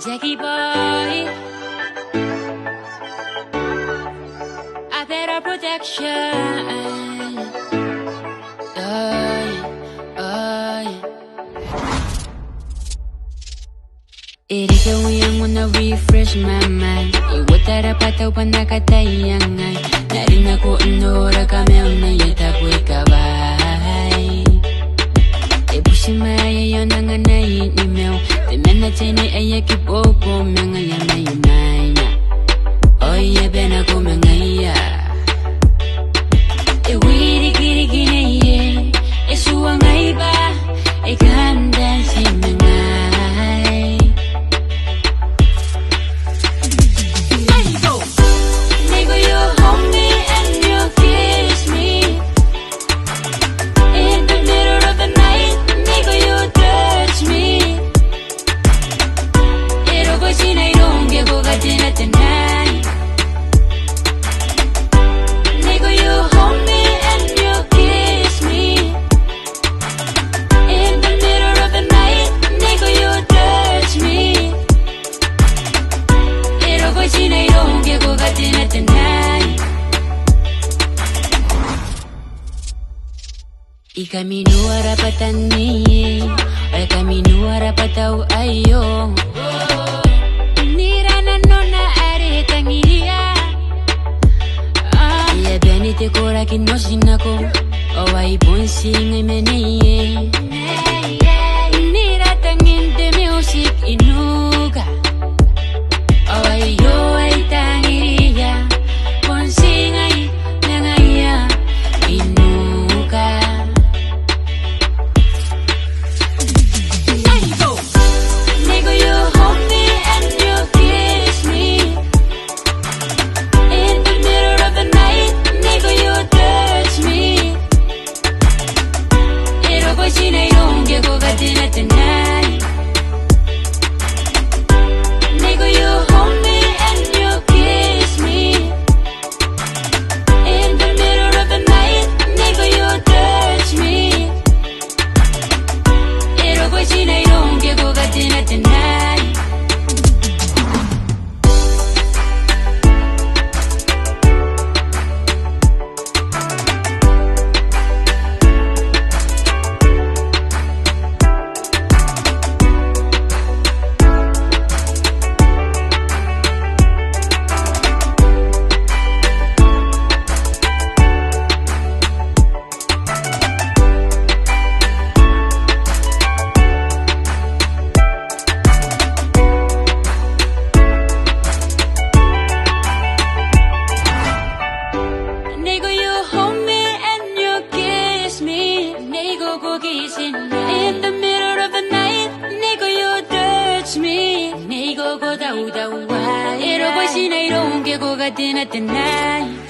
Takky Boy Abarao protection. Reke I wanna refresh my mind. Uota Rabwatau panda kataia ngai. Rinnako N Noora kamaun Tabo Kawai. Butimwaeai anganai nimau. Manna iaki bobo ngaia mwaina. Oye baanako ngaia. Wirikiriki neiei. Suangai ba ganda si ngai. Neiko you hold me and you kiss me in the middle of the night. Neiko you touch me. Roko Ngke Ko katenatenaai. Neiko you hold me and you kiss me in the middle of the night. Neiko you touch me. Roko Ngke Ko katenatenaai. Kami Noora patani, kami Noora Rabwatau ayo. Nira na nona are tangia. Ia benite kora kinosinako. Owai bonsi ngai neiei. Nira tangin de music inuga. Owai yo ai tangiria. Bonsi ngai ngaia inuga. Neiko you hold me and you kiss me in the middle of the night. Neiko you touch me. Roko Ngke Ko katenatenaai. Neiko you hold me and you kiss me in the middle of the night. Neiko you touch me. Roko Ngke Ko katenatenaai. Neiko you hold me and you kiss me. Neiko ko kissing in the middle of the night. Neiko you touch me. Neiko ko tau tau. Roko Ngke Ko katenatenaai.